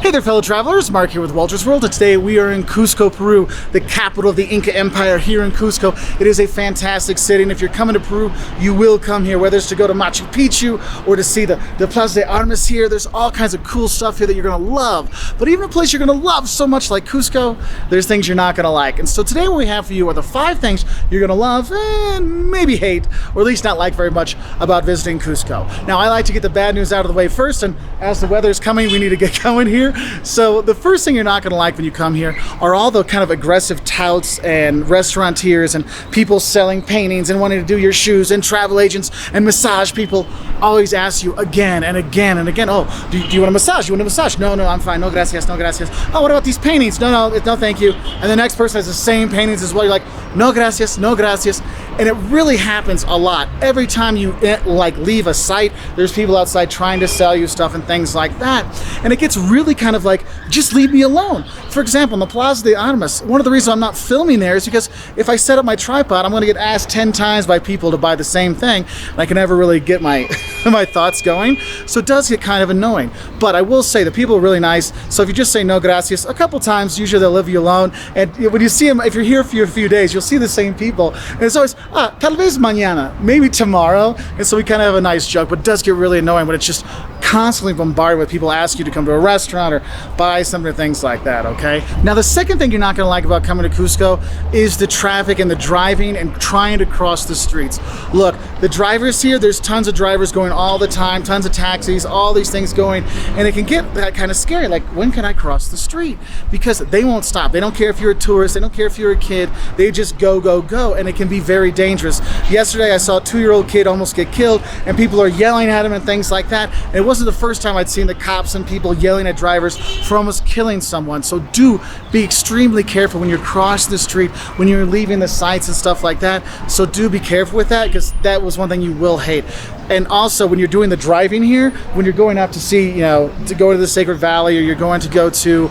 Hey there, fellow travelers. Mark here with Wolters World, and today we are in Cusco, Peru, the capital of the Inca Empire here in Cusco. It is a fantastic city, and if you're coming to Peru, you will come here, whether it's to go to Machu Picchu or to see the Plaza de Armas here. There's all kinds of cool stuff here that you're going to love. But even a place you're going to love so much like Cusco, there's things you're not going to like. And so today what we have for you are the 5 things you're going to love and maybe hate, or at least not like very much about visiting Cusco. Now, I like to get the bad news out of the way first, and as the weather's coming, we need to get going here. So the first thing you're not going to like when you come here are all the kind of aggressive touts and restaurateurs and people selling paintings and wanting to do your shoes, and travel agents and massage people always ask you again and again and again, oh, do you want a massage? You want a massage? No, I'm fine. No gracias, no gracias. Oh, what about these paintings? No, thank you. And the next person has the same paintings as well. You're like, no gracias, no gracias. And it really happens a lot. Every time you leave a site, there's people outside trying to sell you stuff and things like that. And it gets really kind of like, just leave me alone. For example, in the Plaza de Armas, one of the reasons I'm not filming there is because if I set up my tripod, I'm going to get asked 10 times by people to buy the same thing, and I can never really get my my thoughts going. So it does get kind of annoying. But I will say the people are really nice. So if you just say no gracias a couple times, usually they'll leave you alone. And when you see them, if you're here for a few days, you'll see the same people. And it's always, tal vez mañana, maybe tomorrow. And so we kind of have a nice joke, but it does get really annoying when it's just constantly bombarded with people ask you to come to a restaurant or buy something or things like that, okay? Now, the second thing you're not going to like about coming to Cusco is the traffic and the driving and trying to cross the streets. Look, the drivers here, there's tons of drivers going all the time, tons of taxis, all these things going, and it can get that kind of scary. Like, when can I cross the street? Because they won't stop. They don't care if you're a tourist. They don't care if you're a kid. They just go, and it can be very dangerous. Yesterday, I saw a 2-year-old kid almost get killed, and people are yelling at him and things like that. And it wasn't the first time I'd seen the cops and people yelling at drivers for almost killing someone. So do be extremely careful when you're crossing the street, when you're leaving the sites and stuff like that. So do be careful with that, because that was one thing you will hate. And also, when you're doing the driving here, when you're going out to see, to go to the Sacred Valley, or you're going to go to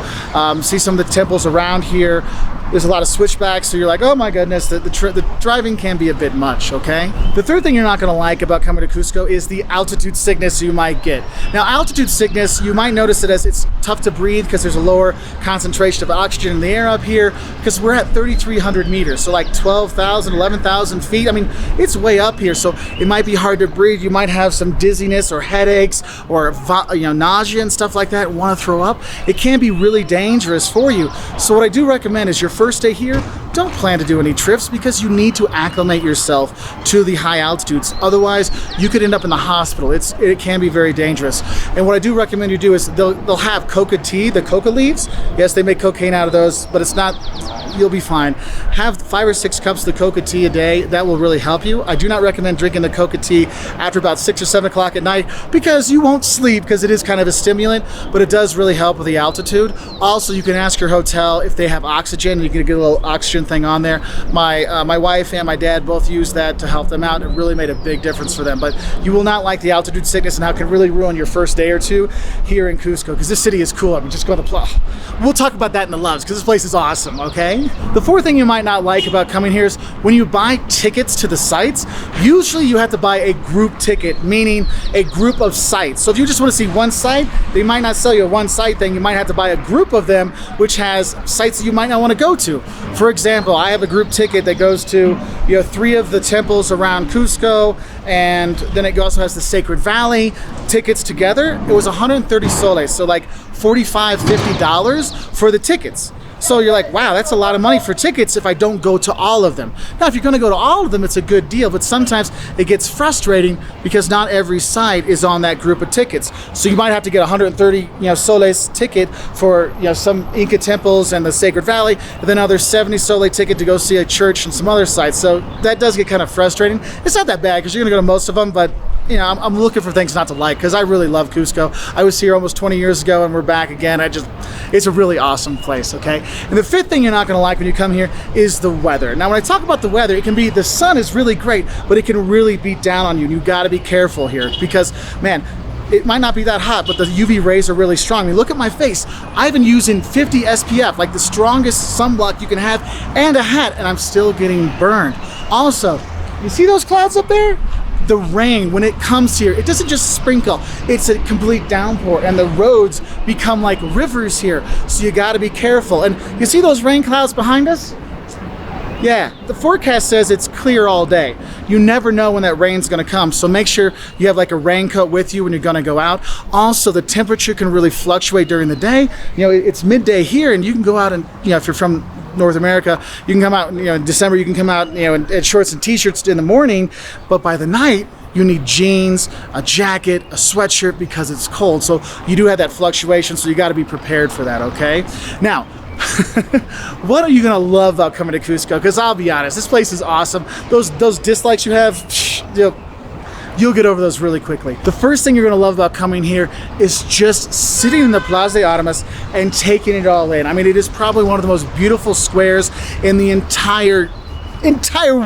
see some of the temples around here, there's a lot of switchbacks, so you're like, oh my goodness, the driving can be a bit much, okay? The third thing you're not gonna like about coming to Cusco is the altitude sickness you might get. Now, altitude sickness, you might notice it as it's tough to breathe because there's a lower concentration of oxygen in the air up here, because we're at 3,300 meters, so like 12,000, 11,000 feet. I mean, it's way up here, so it might be hard to breathe. You might have some dizziness or headaches or nausea and stuff like that, want to throw up. It can be really dangerous for you. So what I do recommend is your first day here, don't plan to do any trips, because you need to acclimate yourself to the high altitudes. Otherwise, you could end up in the hospital. It can be very dangerous. And what I do recommend you do is they'll have coca tea, the coca leaves. Yes, they make cocaine out of those, but it's not, you'll be fine. Have 5 or 6 cups of the coca tea a day. That will really help you. I do not recommend drinking the coca tea after about 6 or 7 o'clock at night, because you won't sleep, because it is kind of a stimulant, but it does really help with the altitude. Also, you can ask your hotel if they have oxygen. You can get a little oxygen thing on there. My wife and my dad both used that to help them out. It really made a big difference for them. But you will not like the altitude sickness and how it can really ruin your first day or two here in Cusco, because this city is cool. I mean, just go to the plaza. We'll talk about that in the loves, because this place is awesome, okay? The fourth thing you might not like about coming here is when you buy tickets to the sites, usually you have to buy a group ticket, meaning a group of sites. So if you just want to see one site, they might not sell you a one site thing. You might have to buy a group of them, which has sites that you might not want to go to. For example, I have a group ticket that goes to 3 of the temples around Cusco, and then it also has the Sacred Valley tickets together. It was 130 soles, so like $45, $50 for the tickets. So you're like, wow, that's a lot of money for tickets if I don't go to all of them. Now, if you're going to go to all of them, it's a good deal, but sometimes it gets frustrating because not every site is on that group of tickets. So you might have to get 130, soles ticket for, some Inca temples and the Sacred Valley, and then another 70 sole ticket to go see a church and some other sites. So that does get kind of frustrating. It's not that bad because you're going to go to most of them, but I'm looking for things not to like, because I really love Cusco. I was here almost 20 years ago and we're back again. It's a really awesome place, okay? And the fifth thing you're not gonna like when you come here is the weather. Now, when I talk about the weather, it can be, the sun is really great, but it can really beat down on you, and you gotta be careful here, because, man, it might not be that hot, but the UV rays are really strong. I mean, look at my face. I've been using 50 SPF, like the strongest sunblock you can have, and a hat, and I'm still getting burned. Also, you see those clouds up there? the rain, when it comes here, it doesn't just sprinkle, it's a complete downpour, and the roads become like rivers here, so you got to be careful. And you see those rain clouds behind us? Yeah, the forecast says it's clear all day. You never know when that rain's gonna come, so make sure you have like a raincoat with you when you're gonna go out. Also, the temperature can really fluctuate during the day. You know, it's midday here, and you can go out and, you know, if you're from North America, you can come out, you know, in December, you can come out, you know, in shorts and t-shirts in the morning, but by the night, you need jeans, a jacket, a sweatshirt, because it's cold. So you do have that fluctuation, so you gotta be prepared for that, okay? Now, what are you gonna love about coming to Cusco? Because I'll be honest, this place is awesome. Those dislikes you have, you'll get over those really quickly. The first thing you're gonna love about coming here is just sitting in the Plaza de Armas and taking it all in. I mean, it is probably one of the most beautiful squares in the entire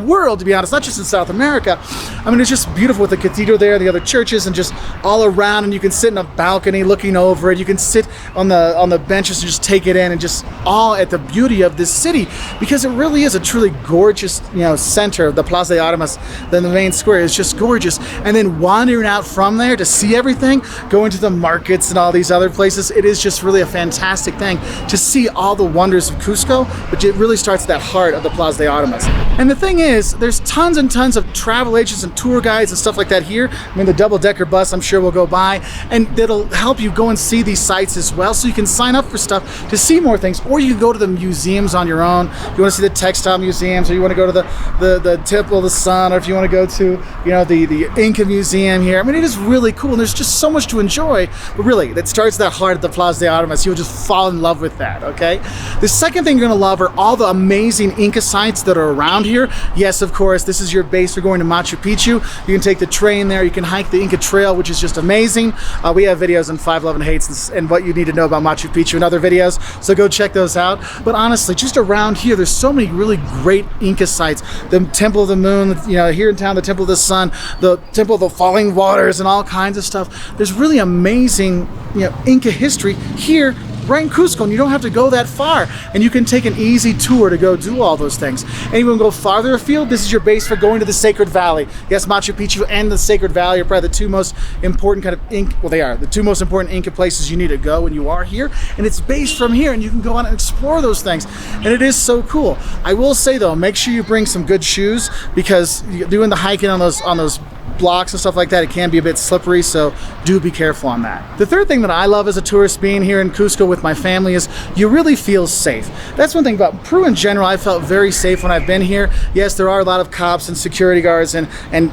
world, to be honest, not just in South America. I mean, it's just beautiful with the cathedral there, the other churches, and just all around, and you can sit in a balcony looking over it. You can sit on the benches and just take it in and just awe at the beauty of this city, because it really is a truly gorgeous, you know, center of the Plaza de Armas. Then the main square is just gorgeous. And then wandering out from there to see everything, going to the markets and all these other places, it is just really a fantastic thing to see all the wonders of Cusco, but it really starts at that heart of the Plaza de Armas. And the thing is, there's tons and tons of travel agents and tour guides and stuff like that here. I mean, the double-decker bus, I'm sure, will go by, and that'll help you go and see these sites as well, so you can sign up for stuff to see more things, or you can go to the museums on your own. You want to see the textile museums, or you want to go to the Temple of the Sun, or if you want to go to, you know, the Inca Museum here. I mean, it is really cool, and there's just so much to enjoy, but really, that starts at that heart of the Plaza de Armas. You'll just fall in love with that, okay? The second thing you're going to love are all the amazing Inca sites that are around here. Yes, of course, this is your base for going to Machu Picchu. You can take the train there, you can hike the Inca Trail, which is just amazing. We have videos on 511 Hates and what you need to know about Machu Picchu and other videos, so go check those out. But honestly, just around here, there's so many really great Inca sites. The Temple of the Moon, you know, here in town, the Temple of the Sun, the Temple of the Falling Waters, and all kinds of stuff. There's really amazing, you know, Inca history here right in Cusco, and you don't have to go that far, and you can take an easy tour to go do all those things. And you want to go farther afield, this is your base for going to the Sacred Valley. Yes, Machu Picchu and the Sacred Valley are probably the two most important kind of they are the two most important Inca places you need to go when you are here, and it's based from here, and you can go on and explore those things, and it is so cool. I will say though, make sure you bring some good shoes, because doing the hiking on those blocks and stuff like that, it can be a bit slippery, so do be careful on that. The third thing that I love as a tourist being here in Cusco with my family is you really feel safe. That's one thing about Peru in general. I felt very safe when I've been here. Yes, there are a lot of cops and security guards and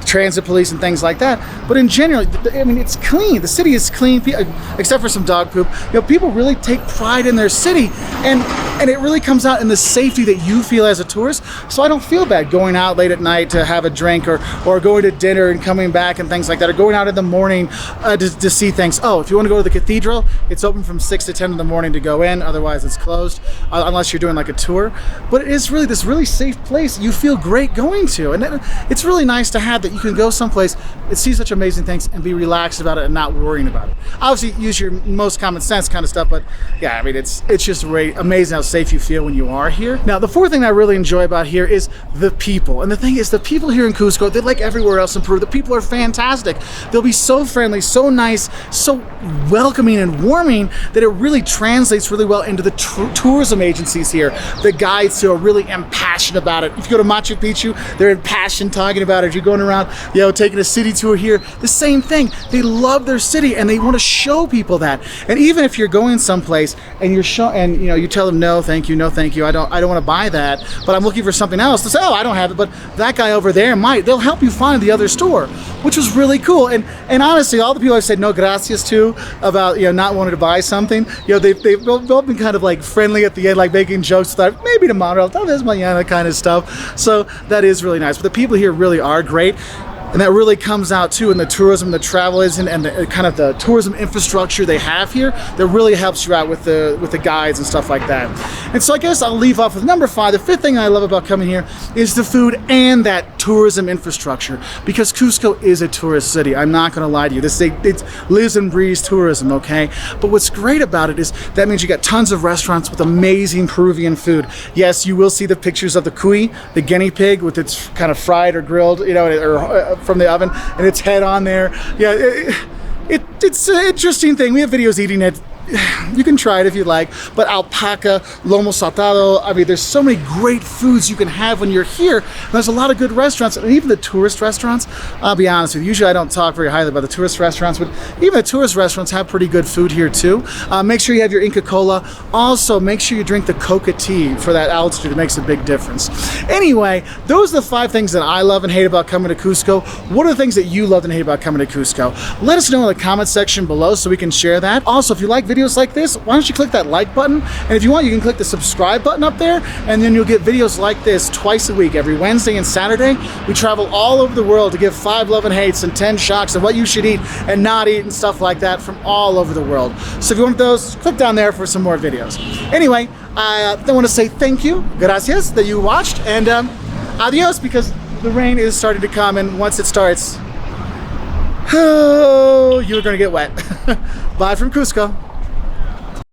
transit police and things like that, but in general, I mean, it's clean. The city is clean, except for some dog poop. You know, people really take pride in their city, and it really comes out in the safety that you feel as a tourist. So I don't feel bad going out late at night to have a drink, or going to dinner and coming back and things like that, or going out in the morning to see things. Oh, if you want to go to the cathedral, it's open from 6 to 10 in the morning to go in, otherwise it's closed, unless you're doing like a tour. But it is really this really safe place you feel great going to, and it's really nice to have that you can go someplace and see such amazing things and be relaxed about it and not worrying about it. Obviously, use your most common sense kind of stuff, but yeah, I mean, it's just really amazing how safe you feel when you are here. Now, the fourth thing I really enjoy about here is the people, and the thing is, the people here in Cusco, they're like everywhere else in Peru. The people are fantastic. They'll be so friendly, so nice, so welcoming and warming that it really translates really well into the tourism agencies here. The guides who are really impassioned about it. If you go to Machu Picchu, they're impassioned talking about it. If you're going around, you know, taking a city tour here, the same thing. They love their city and they want to show people that. And even if you're going someplace and you tell them no, thank you, I don't want to buy that, but I'm looking for something else. They say, oh, I don't have it, but that guy over there might. They'll help you find the other store, which was really cool. And honestly, all the people I've said no gracias to about, you know, not wanting to buy something, you know, they've both been kind of like friendly at the end, like making jokes that maybe tomorrow, tal vez mañana kind of stuff. So that is really nice. But the people here really are great. And that really comes out too in the tourism, the travel agent, and the kind of the tourism infrastructure they have here that really helps you out with the guides and stuff like that. And so I guess I'll leave off with number 5. The fifth thing I love about coming here is the food and that tourism infrastructure, because Cusco is a tourist city. I'm not going to lie to you. It lives and breathes tourism, okay? But what's great about it is that means you got tons of restaurants with amazing Peruvian food. Yes, you will see the pictures of the cuy, the guinea pig with its kind of fried or grilled, you know, or from the oven, and its head on there. Yeah, it's an interesting thing. We have videos eating it. You can try it if you like, but alpaca, lomo saltado, I mean, there's so many great foods you can have when you're here. And there's a lot of good restaurants, and even the tourist restaurants, I'll be honest with you, usually I don't talk very highly about the tourist restaurants, but even the tourist restaurants have pretty good food here too. Make sure you have your Inca Cola. Also, make sure you drink the coca tea for that altitude. It makes a big difference. Anyway, those are the 5 things that I love and hate about coming to Cusco. What are the things that you love and hate about coming to Cusco? Let us know in the comment section below so we can share that. Also, if you like videos like this, why don't you click that like button, and if you want, you can click the subscribe button up there, and then you'll get videos like this twice a week, every Wednesday and Saturday. We travel all over the world to give 5 love and hates and 10 shocks of what you should eat and not eat and stuff like that from all over the world. So if you want those, click down there for some more videos. Anyway, I want to say thank you, gracias, that you watched, and adios, because the rain is starting to come, and once it starts, oh, you're going to get wet. Bye from Cusco.